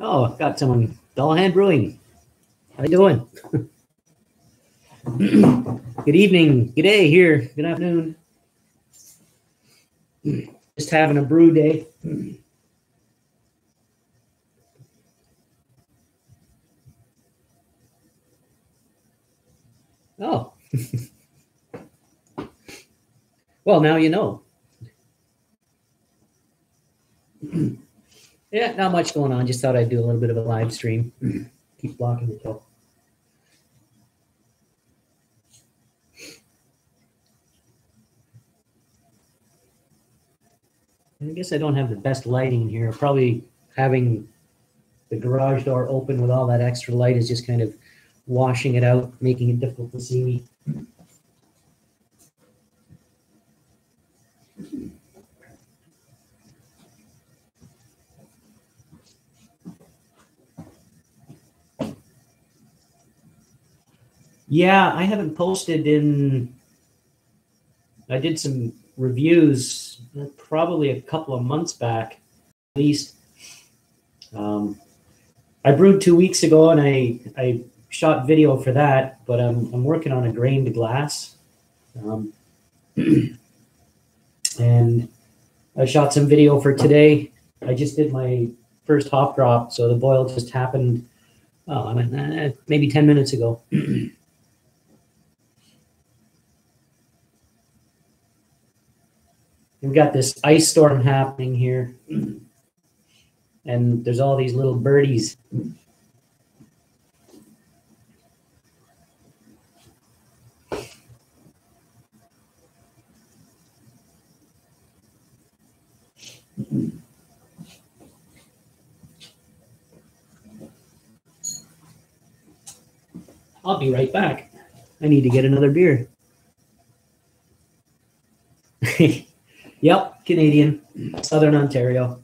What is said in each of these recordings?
Oh, I've got someone. Dull Hand Brewing. How you doing? Good evening. Good day here. Good afternoon. Just having a brew day. Oh. Well, now you know. Yeah, not much going on. Just thought I'd do a little bit of a live stream. Keep blocking the toe. I guess I don't have the best lighting here. Probably having the garage door open with all that extra light is just kind of washing it out, making it difficult to see me. Yeah, I haven't posted in. I did some reviews probably a couple of months back, at least. I brewed 2 weeks ago, and I shot video for that, but I'm working on a grained glass, and I shot some video for today. I just did my first hop drop, so the boil just happened maybe 10 minutes ago. We've got this ice storm happening here, and there's all these little birdies. I'll be right back. I need to get another beer. Yep, Canadian, Southern Ontario.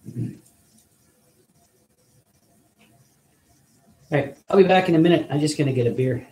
All right, I'll be back in a minute. I'm just going to get a beer.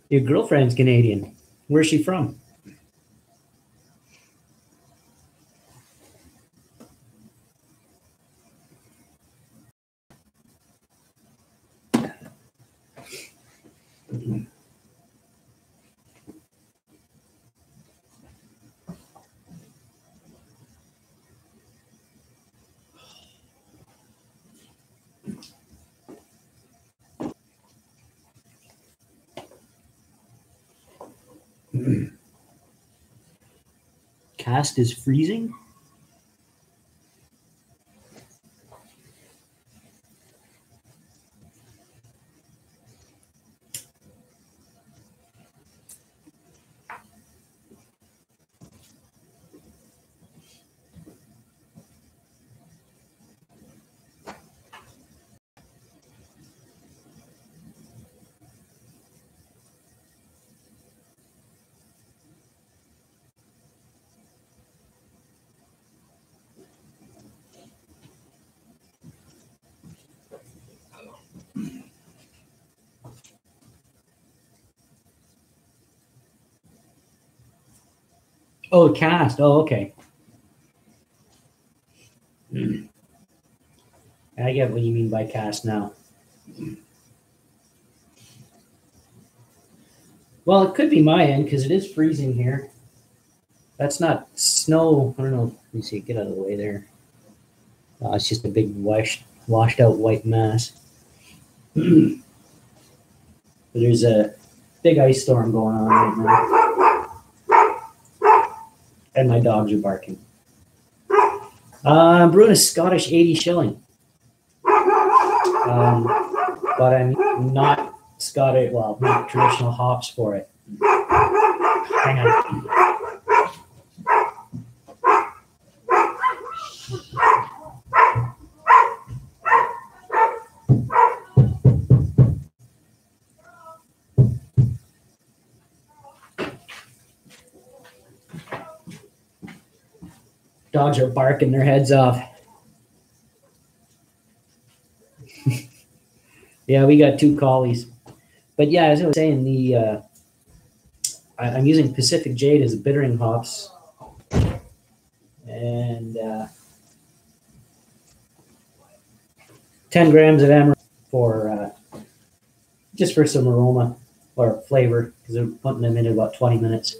Your girlfriend's Canadian. Where's she from? Cast is freezing? Oh, cast. Oh, okay. I get what you mean by cast now. Well, it could be my end because it is freezing here. That's not snow. I don't know. Let me see. Get out of the way there. It's just a big washed out white mass. There's a big ice storm going on right now, and my dogs are barking. I'm brewing a Scottish 80 shilling, but I'm not Scottish. Well, not traditional hops for it. Hang on. Dogs are barking their heads off. Yeah, we got 2 collies. But yeah, as I was saying, I'm using Pacific Jade as a bittering hops, and 10 grams of amaranth for just for some aroma or flavor, because I'm putting them in about 20 minutes.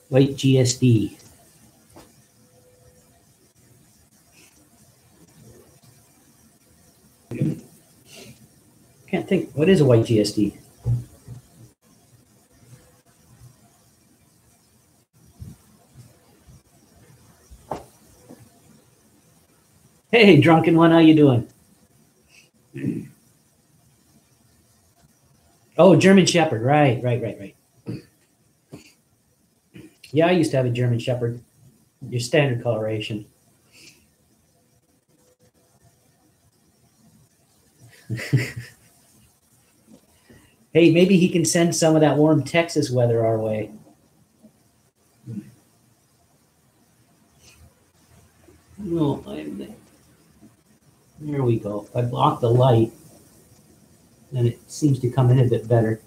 White GSD. Can't think. What is a white GSD? Hey, drunken one, how you doing? Oh, German Shepherd. Right. Yeah, I used to have a German Shepherd. Your standard coloration. Hey, maybe he can send some of that warm Texas weather our way. No, there we go. I blocked the light, and it seems to come in a bit better.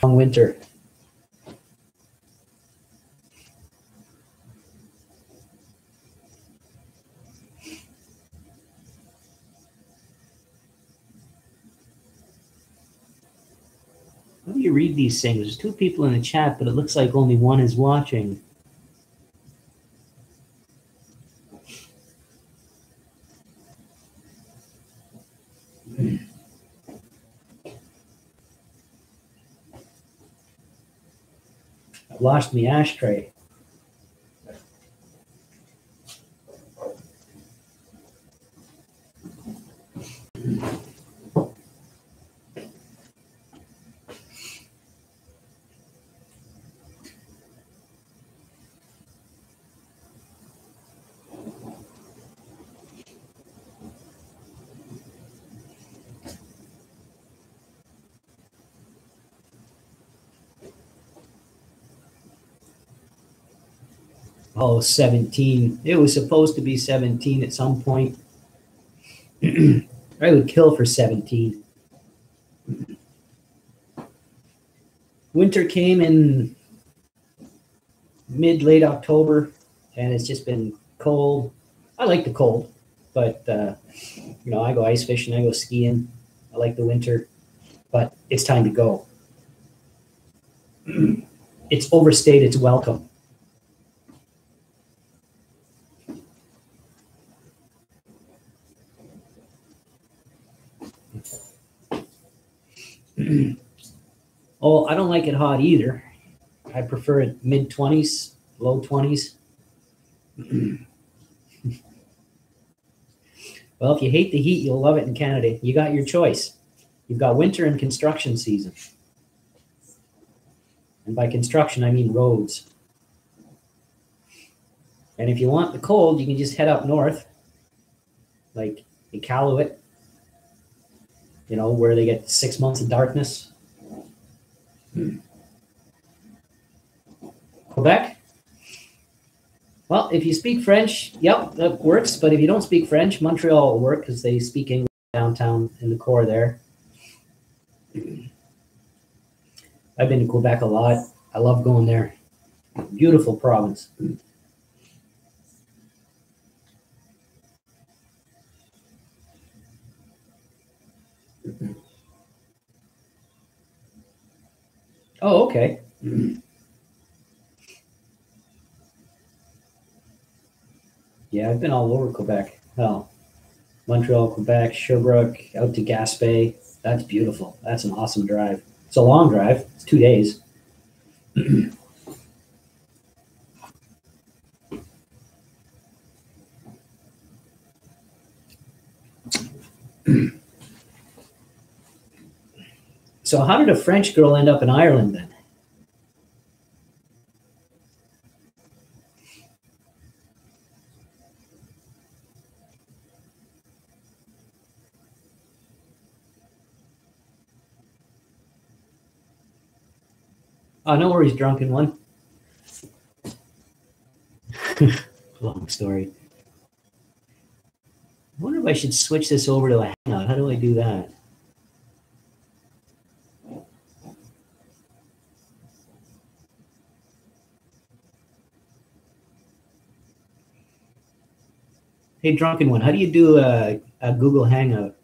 Long winter. How do you read these things? There's 2 people in the chat, but it looks like only one is watching. I've lost my ashtray. Oh, 17. It was supposed to be 17 at some point. I would kill for 17. Winter came in late October, and it's just been cold. I like the cold, but you know, I go ice fishing, I go skiing. I like the winter, but it's time to go. It's overstayed its welcome. Oh, I don't like it hot either. I prefer it mid-20s, low 20s. Well, if you hate the heat, you'll love it in Canada. You got your choice. You've got winter and construction season. And by construction, I mean roads. And if you want the cold, you can just head up north, like Iqaluit, you know, where they get 6 months of darkness. Quebec? Well, if you speak French, yep, that works. But if you don't speak French, Montreal will work because they speak English downtown in the core there. I've been to Quebec a lot. I love going there. Beautiful province. Oh, okay. Yeah, I've been all over Quebec. Hell, Montreal, Quebec, Sherbrooke, out to Gaspé. That's beautiful. That's an awesome drive. It's a long drive. It's 2 days. So how did a French girl end up in Ireland then? Oh, no worries, drunken one. Long story. I wonder if I should switch this over to a Hangout. How do I do that? Hey, drunken one, how do you do a Google Hangout?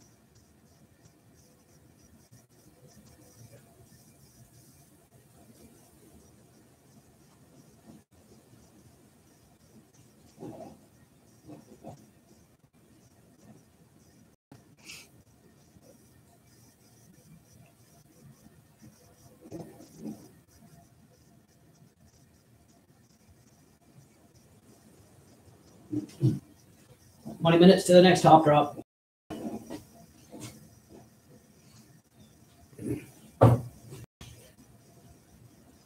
Twenty minutes to the next hop drop.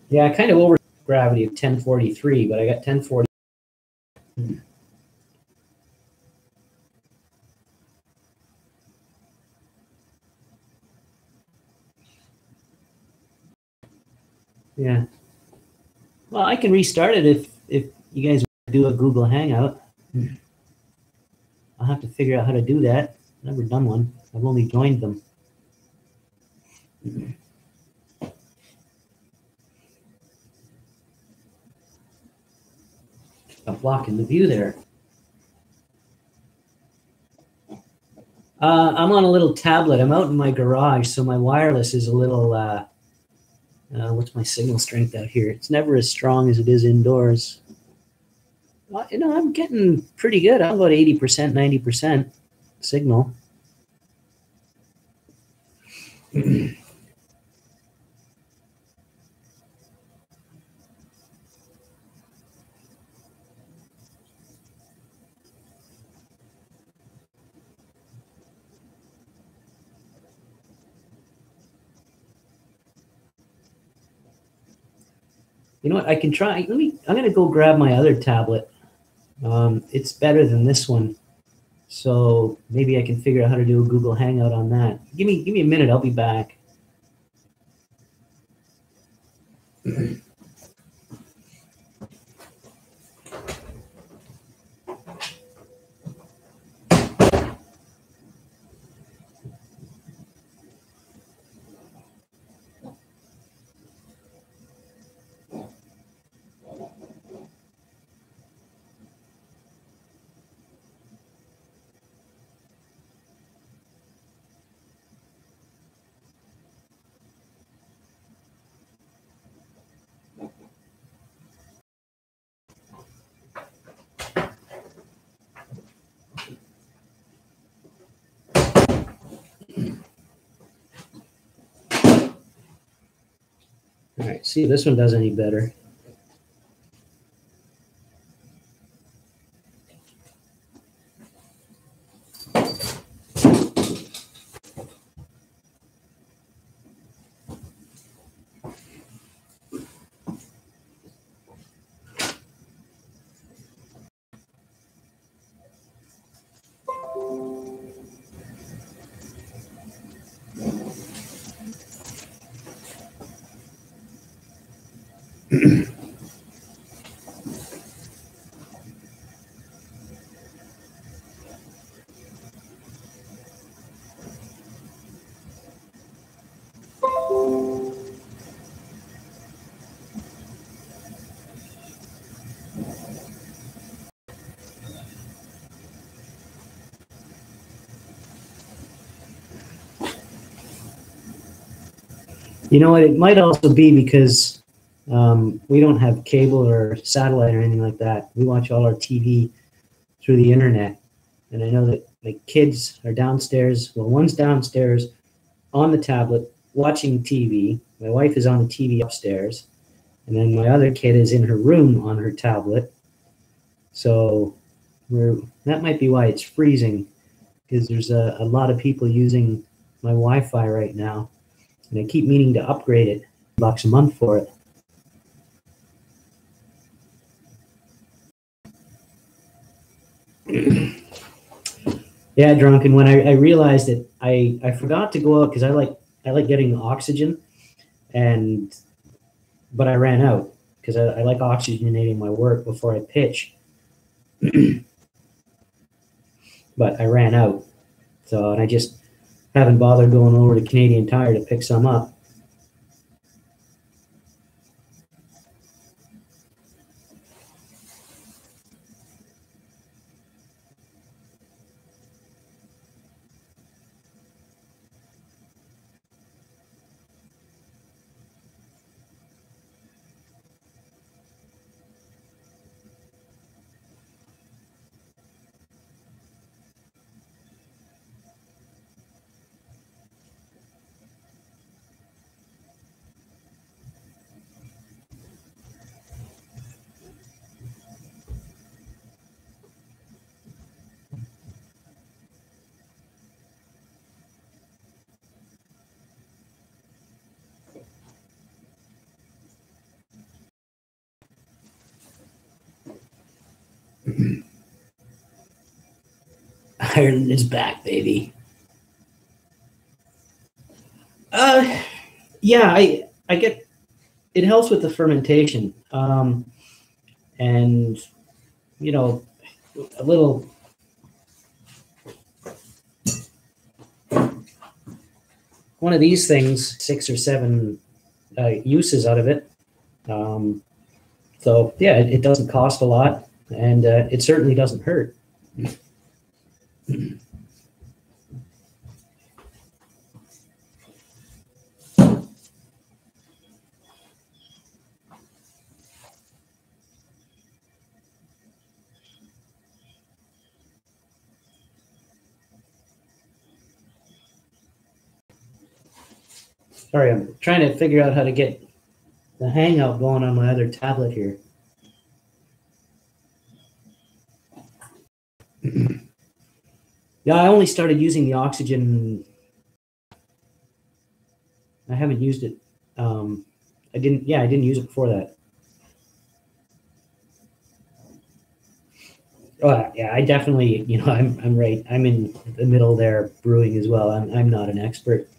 Yeah, I kind of over gravity of 1043, but I got 1040. Yeah. Well, I can restart it if you guys want to do a Google Hangout. I'll have to figure out how to do that. Never done one. I've only joined them. I'm blocking the view there. I'm on a little tablet. I'm out in my garage, so my wireless is a little. What's my signal strength out here? It's never as strong as it is indoors. Well, I'm getting pretty good. I'm about 80%, 90% signal. You know what? I can try. I'm going to go grab my other tablet. It's better than this one. So maybe I can figure out how to do a Google Hangout on that. Give me a minute. I'll be back. All right, see if this one does any better. You know what? It might also be because we don't have cable or satellite or anything like that. We watch all our TV through the internet. And I know that my kids are downstairs. Well, one's downstairs on the tablet watching TV. My wife is on the TV upstairs. And then my other kid is in her room on her tablet. So that might be why it's freezing, because there's a lot of people using my Wi-Fi right now. And I keep meaning to upgrade it, $1 a month for it. Yeah, drunk. And when I realized that I forgot to go out because I like getting oxygen, but I ran out because I like oxygenating my work before I pitch. But I ran out, and I just haven't bothered going over to Canadian Tire to pick some up. Ireland is back, baby. Yeah, I get it helps with the fermentation, and you know, a little. One of these things, 6 or 7 uses out of it. So yeah, it doesn't cost a lot, and it certainly doesn't hurt. Sorry, I'm trying to figure out how to get the Hangout going on my other tablet here. Yeah, I only started using the oxygen. I haven't used it. I didn't use it before that. Oh yeah, I definitely, I'm right. I'm in the middle there brewing as well. I'm not an expert.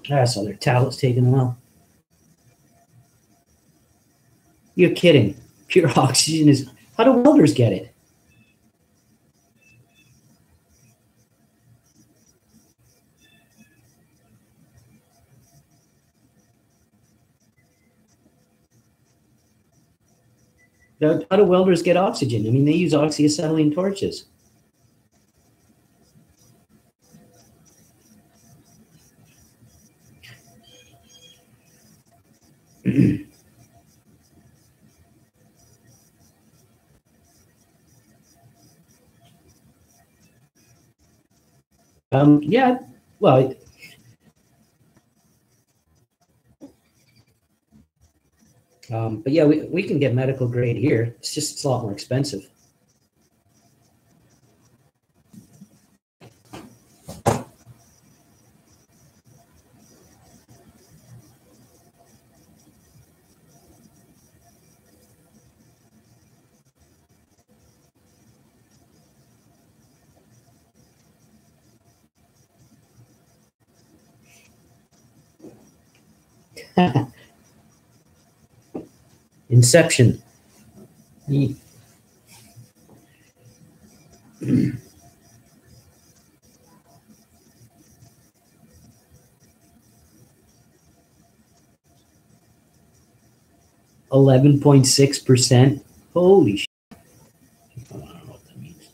I saw their tablet's taking a while. You're kidding. Pure oxygen is. How do welders get it? How do welders get oxygen? I mean, they use oxyacetylene torches. Yeah, well, but yeah, we can get medical grade here. It's a lot more expensive. Inception. 11.6%. Holy shit. I don't know what that means.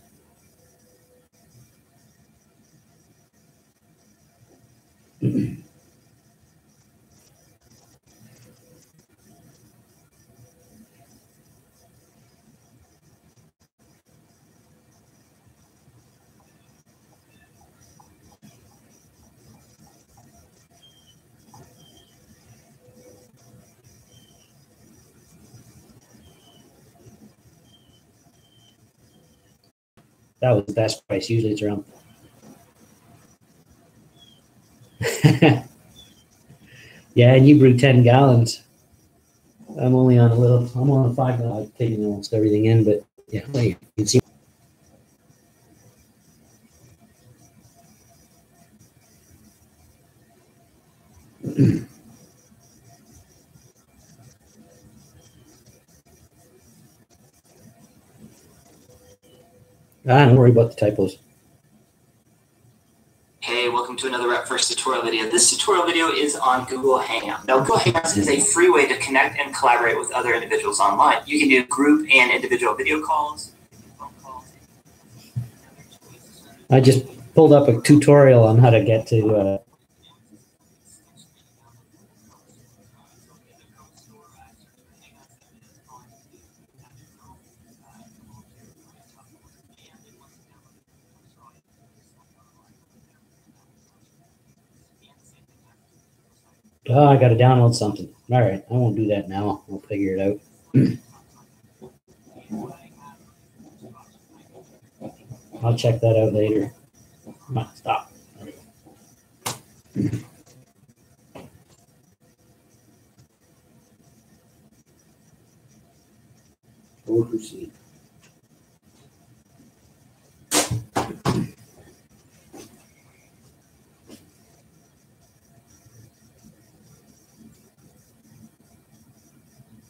That was the best price. Usually it's around. Yeah, and you brew 10 gallons. I'm only on I'm on a 5 now. I've taken almost everything in, but yeah, you can see. Don't worry about the typos. Hey, welcome to another Rep First tutorial video. This tutorial video is on Google Hangouts. Now, Google Hangouts is a free way to connect and collaborate with other individuals online. You can do group and individual video calls. I just pulled up a tutorial on how to get to oh, I got to download something. All right, I won't do that now. We'll figure it out. I'll check that out later. Come on, stop. We'll proceed.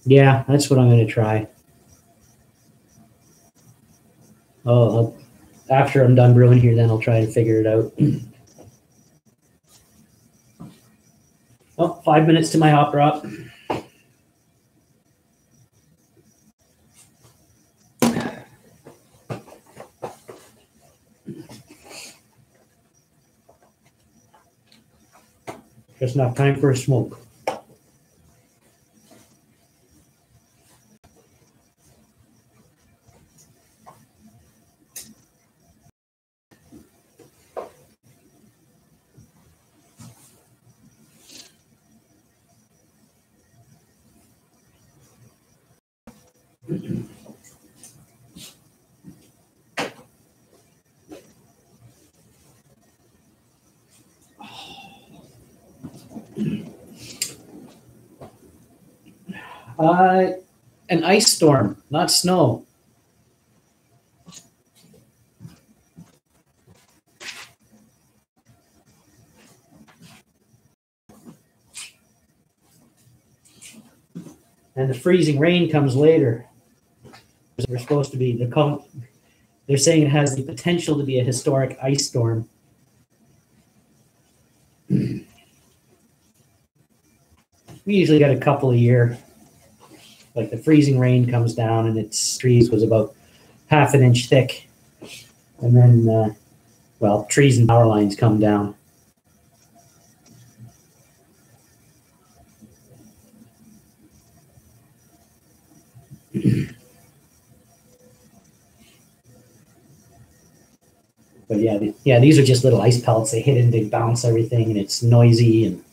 Yeah, that's what I'm going to try. Oh, after I'm done brewing here, then I'll try and figure it out. Oh, 5 minutes to my hop drop. Just enough time for a smoke. An ice storm, not snow. And the freezing rain comes later. We're supposed to be they're saying it has the potential to be a historic ice storm. We usually get a couple a year. Like the freezing rain comes down and its trees was about half an inch thick. And then, well, trees and power lines come down. But yeah, these are just little ice pellets. They hit and they bounce everything, and it's noisy. And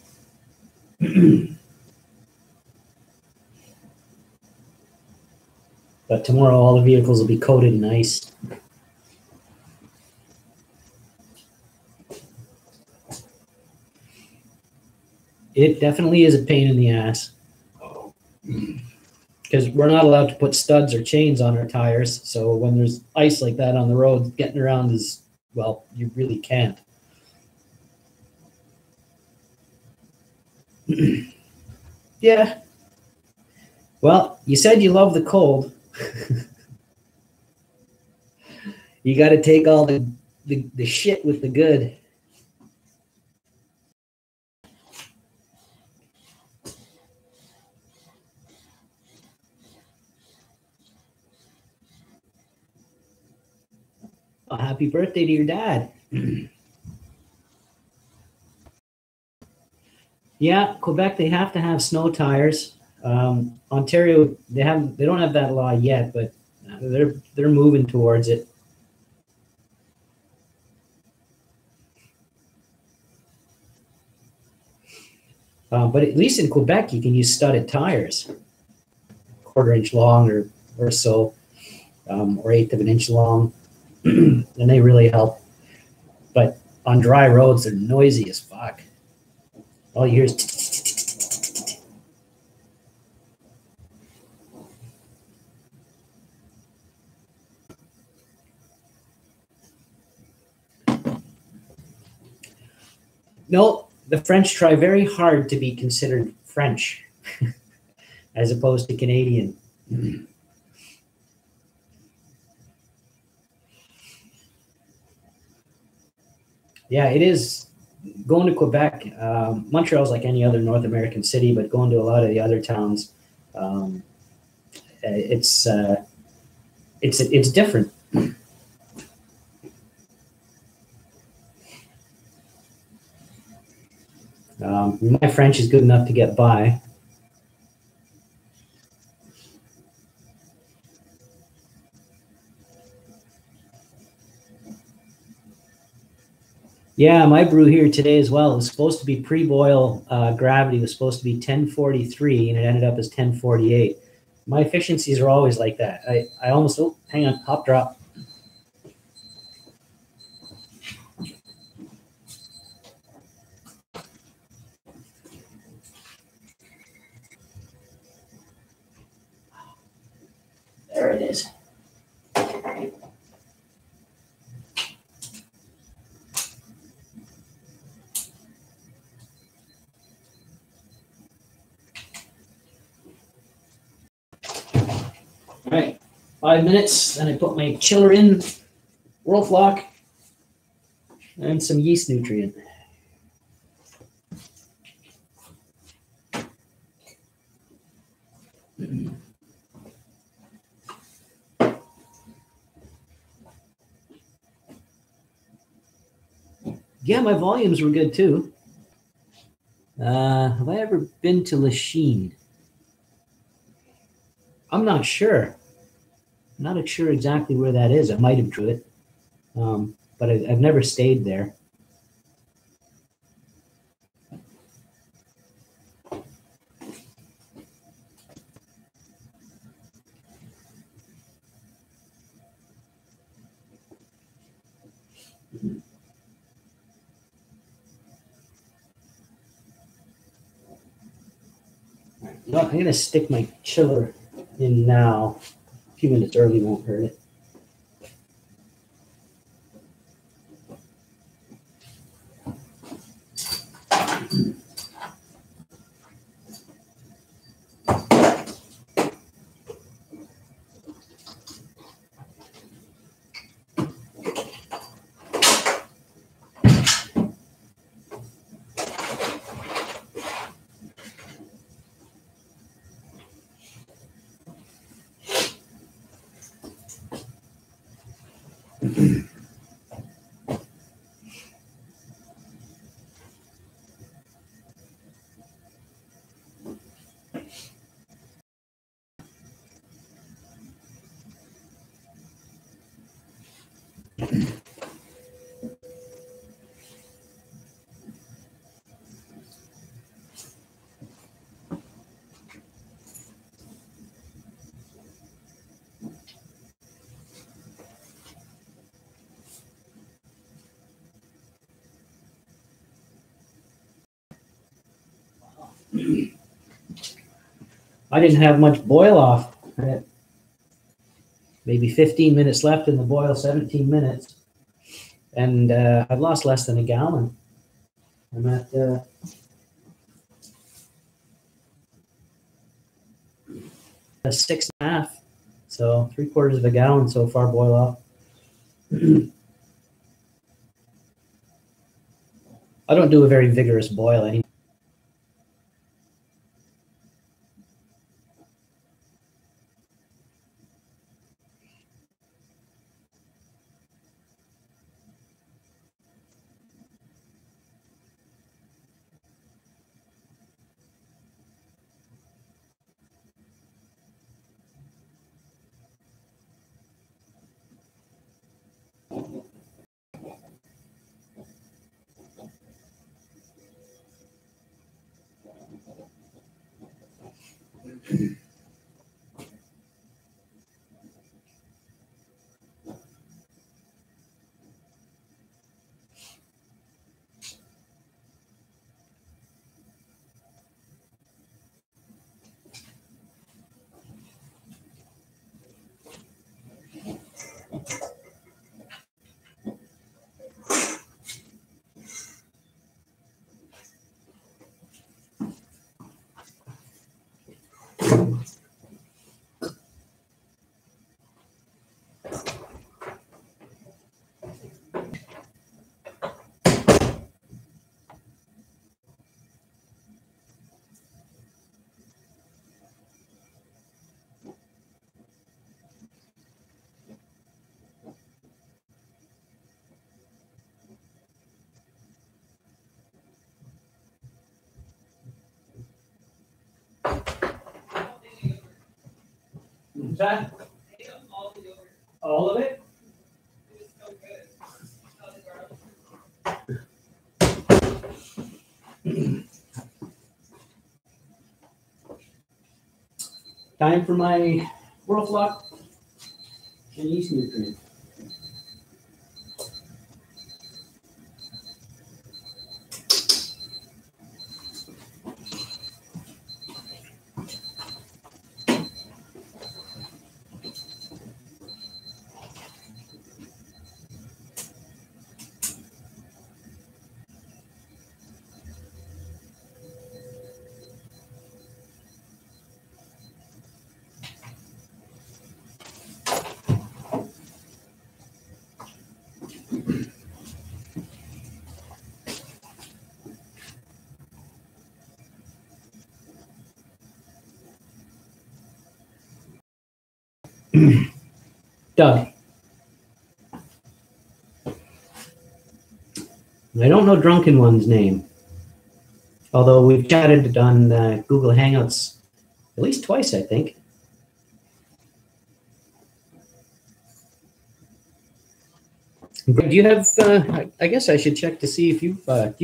but tomorrow, all the vehicles will be coated in ice. It definitely is a pain in the ass. Because we're not allowed to put studs or chains on our tires. So when there's ice like that on the road, getting around is, well, you really can't. Yeah. Well, you said you love the cold. You got to take all the shit with the good. Oh, happy birthday to your dad. Yeah, Quebec, they have to have snow tires. Ontario, they don't have that law yet, but they're moving towards it. But at least in Quebec, you can use studded tires, 1/4 inch long or so, or 1/8 of an inch long, and they really help. But on dry roads, they're noisy as fuck. All you hear is. No, the French try very hard to be considered French as opposed to Canadian. Yeah, it is. Going to Quebec, Montreal's like any other North American city, but going to a lot of the other towns, it's different. My French is good enough to get by. Yeah, my brew here today as well. It was supposed to be pre-boil gravity was supposed to be 1043, and it ended up as 1048. My efficiencies are always like that. I almost, oh, hang on, hop drop. There it is. All right, 5 minutes, then I put my chiller in, roll lock, and some yeast nutrient. Yeah, my volumes were good too. Have I ever been to Lachine? I'm not sure. I'm not sure exactly where that is. I might have drew it, but I've never stayed there. Well, I'm going to stick my chiller in now. A few minutes early won't hurt it. I didn't have much boil off. I had maybe 15 minutes left in the boil, 17 minutes. And I've lost less than a gallon. I'm at a 6.5, so 3/4 of a gallon so far boil off. I don't do a very vigorous boil anymore. That? All of it? Time for my Whirlfloc and yeast nutrient. Doug. I don't know Drunken One's name, although we've chatted on Google Hangouts at least twice, I think. Do you have, I guess I should check to see if you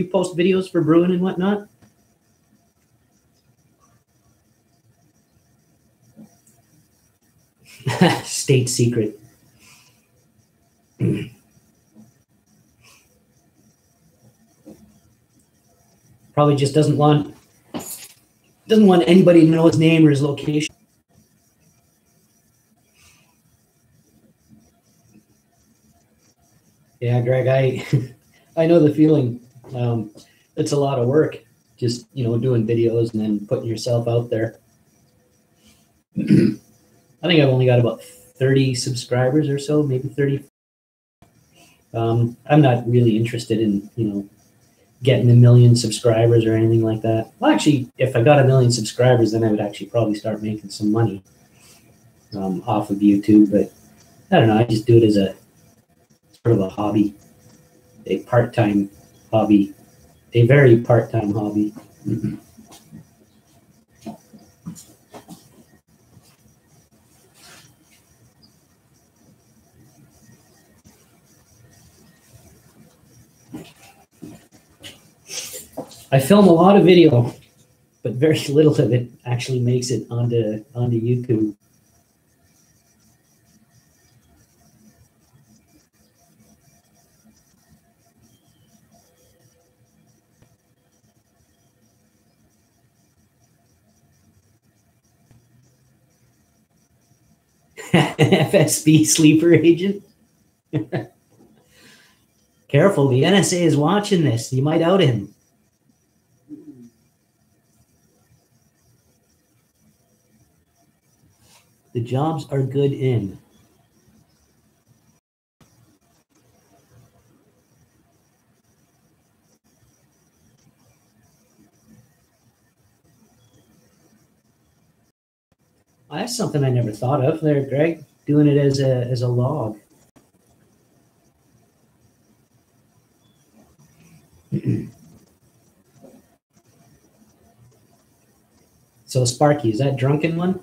post videos for brewing and whatnot? State secret. Probably just doesn't want anybody to know his name or his location. Yeah, Greg, I know the feeling. It's a lot of work, just doing videos and then putting yourself out there. I think I've only got about 30 subscribers or so, maybe 30. I'm not really interested in getting 1 million subscribers or anything like that. Well, actually, if I got 1 million subscribers, then I would actually probably start making some money off of YouTube. But I don't know. I just do it as a sort of a hobby, a part-time hobby, a very part-time hobby. I film a lot of video, but very little of it actually makes it onto YouTube. FSB sleeper agent. Careful, the NSA is watching this. You might out him. The jobs are good in. That's something I never thought of there, Greg. Doing it as a log. So Sparky, is that drunken one?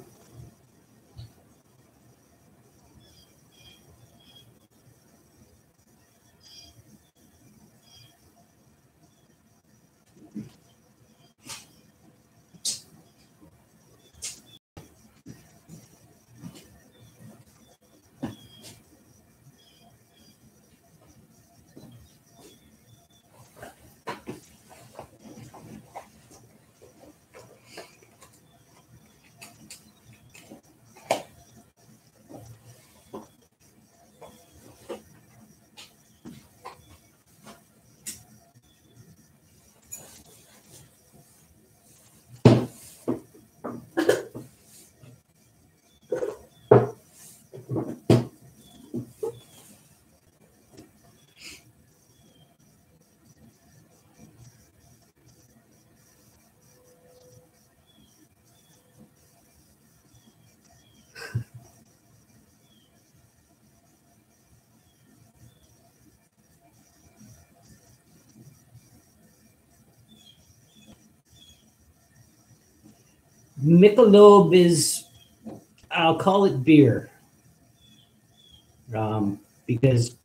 Michelob is, I'll call it beer, because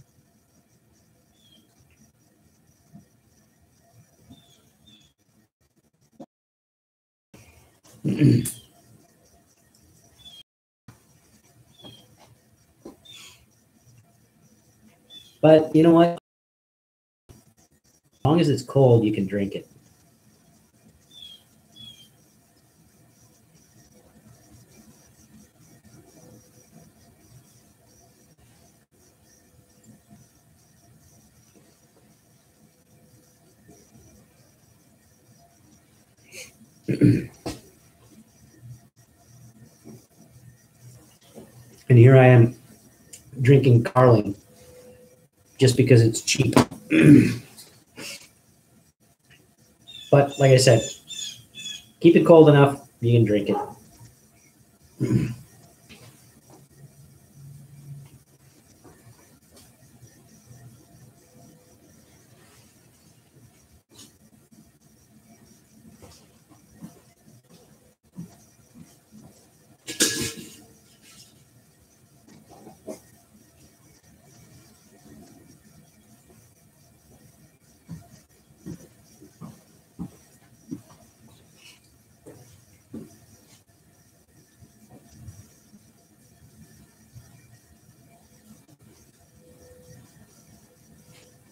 but you know what? As long as it's cold, you can drink it. And here I am drinking Carling just because it's cheap. But like I said, keep it cold enough, you can drink it.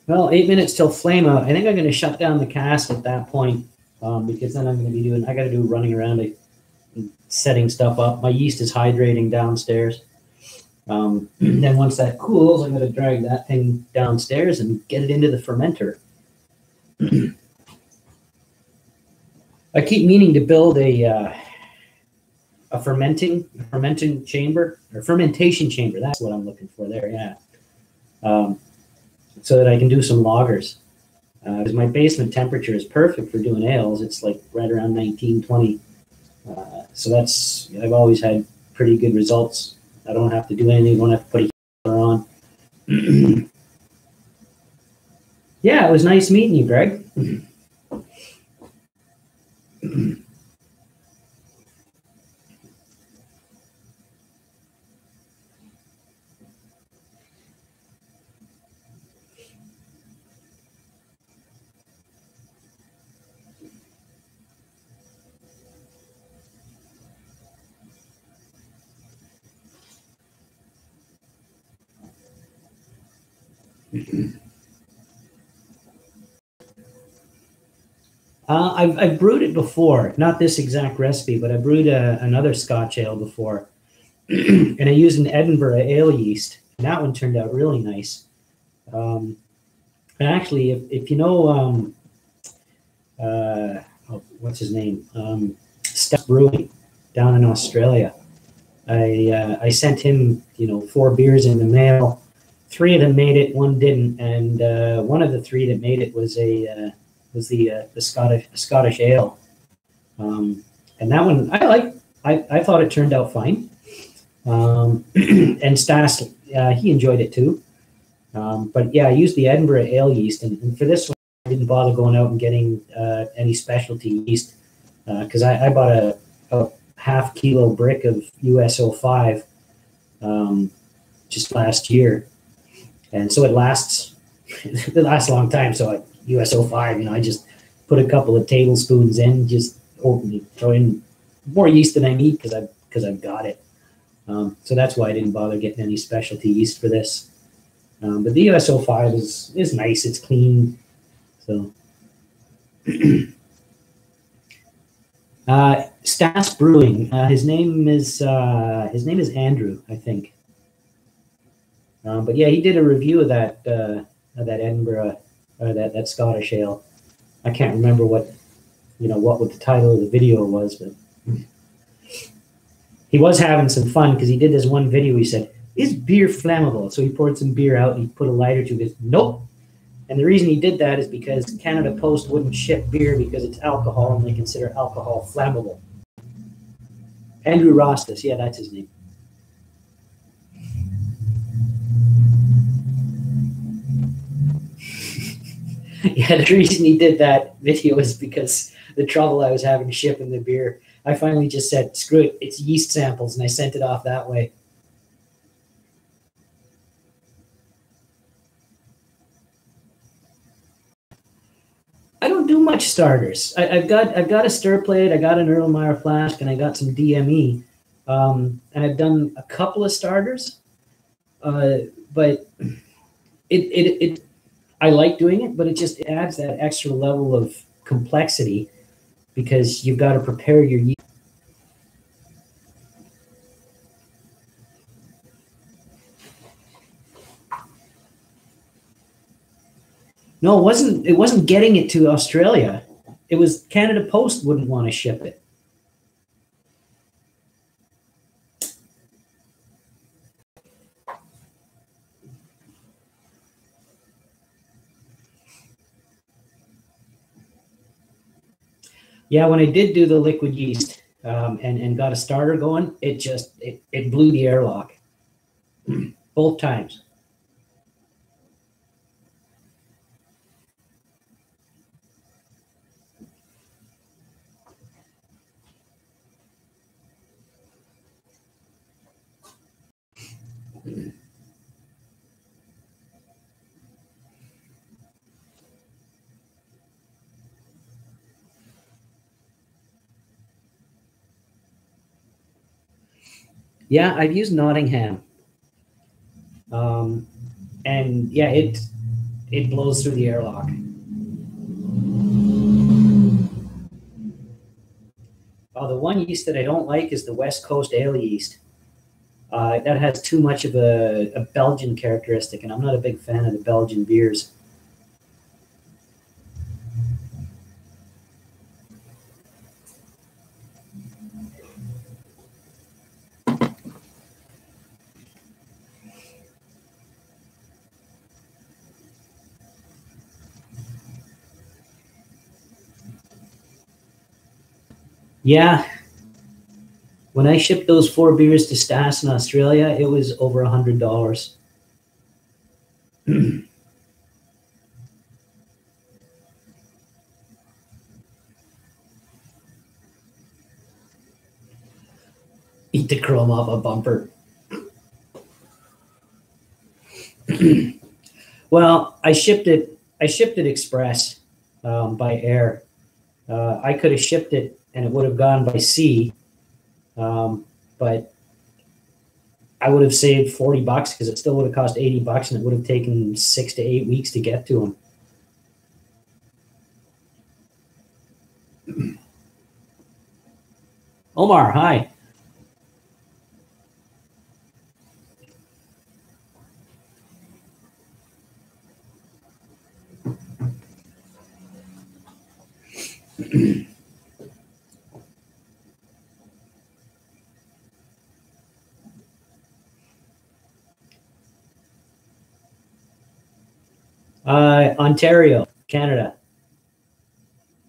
Well, 8 minutes till flame out. I think I'm going to shut down the cast at that point, because then I'm going to be doing, I got to do running around and setting stuff up. My yeast is hydrating downstairs. Then once that cools, I'm going to drag that thing downstairs and get it into the fermenter. I keep meaning to build a fermenting chamber, or fermentation chamber. That's what I'm looking for there. Yeah. So that I can do some lagers. Because my basement temperature is perfect for doing ales. It's like right around 19, 20. So that's, I've always had pretty good results. I don't have to do anything. I don't have to put a heater on. Yeah, it was nice meeting you, Greg. I've brewed it before, not this exact recipe, but I brewed another Scotch ale before, and I used an Edinburgh ale yeast, and that one turned out really nice. And actually, if you know, what's his name, Steph Brewing down in Australia, I sent him, 4 beers in the mail. 3 of them made it, 1 didn't, and one of the 3 that made it was the Scottish ale. And that one I liked. I thought it turned out fine. And Stas, he enjoyed it too. But yeah, I used the Edinburgh ale yeast, and for this one, I didn't bother going out and getting any specialty yeast because I bought a half kilo brick of US-05 just last year, and so it lasts a long time. So US-05, I just put a couple of tablespoons in, just throw in more yeast than I need because I've got it. So that's why I didn't bother getting any specialty yeast for this. But the US-05 is nice. It's clean. So Stas Brewing. His name is Andrew, I think. But yeah, he did a review of that Edinburgh, that Scottish ale. I can't remember what the title of the video was, but he was having some fun because he did this one video. He said, "Is beer flammable?" So he poured some beer out and he put a lighter to it. Nope. And the reason he did that is because Canada Post wouldn't ship beer because it's alcohol and they consider alcohol flammable. Andrew Rostas, yeah, that's his name. Yeah, the reason he did that video is because the trouble I was having shipping the beer. I finally just said, screw it, it's yeast samples, and I sent it off that way. I don't do much starters. I've got a stir plate, I got an Erlenmeyer flask, and I got some DME. And I've done a couple of starters, but it I like doing it, but it just adds that extra level of complexity because you've got to prepare your yeast. No, it wasn't getting it to Australia. It was Canada Post wouldn't want to ship it. Yeah, when I did do the liquid yeast and got a starter going, it blew the airlock both times. Yeah, I've used Nottingham. And yeah, it blows through the airlock. The one yeast that I don't like is the West Coast ale yeast. That has too much of a Belgian characteristic, and I'm not a big fan of the Belgian beers. Yeah. When I shipped those 4 beers to Stas in Australia, it was over $100. Eat the chrome off a bumper. Well, I shipped it express by air. I could have shipped it and it would have gone by sea, but I would have saved $40 because it still would have cost $80 and it would have taken 6 to 8 weeks to get to them. Omar, hi. Ontario, Canada.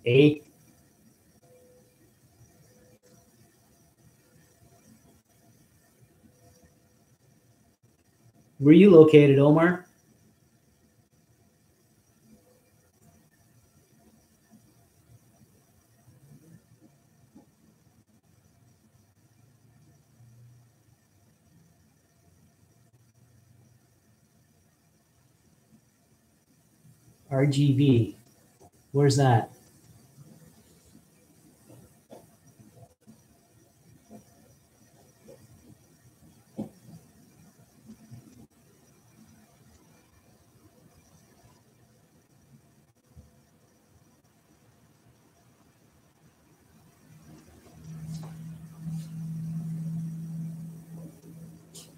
8. Where you located, Omar? RGV. Where's that?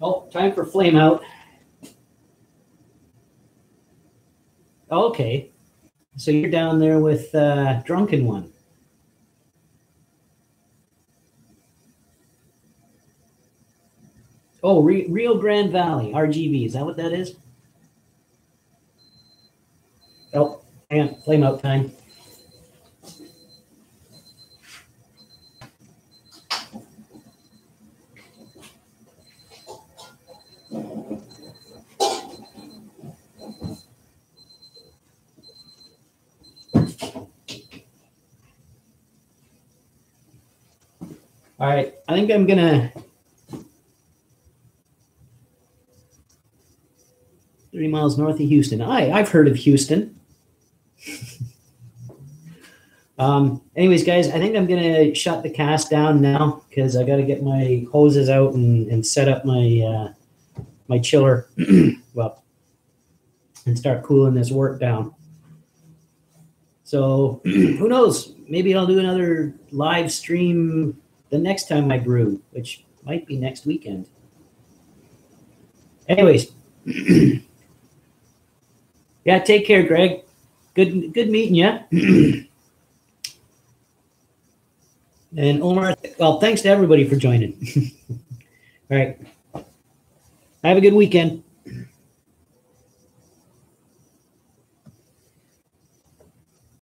Oh, time for flame out. Okay. So you're down there with Drunken One. Oh, Rio Grande Valley, RGV. Is that what that is? Oh, hang on. Flame out time. All right, I think I'm gonna 30 miles north of Houston. I've heard of Houston. Anyways, guys, I think I'm gonna shut the cast down now because I got to get my hoses out and set up my my chiller, well, and start cooling this work down. So who knows? Maybe I'll do another live stream the next time I brew, which might be next weekend. Anyways, yeah, take care, Greg. Good meeting you. And Omar, well, thanks to everybody for joining. All right. Have a good weekend.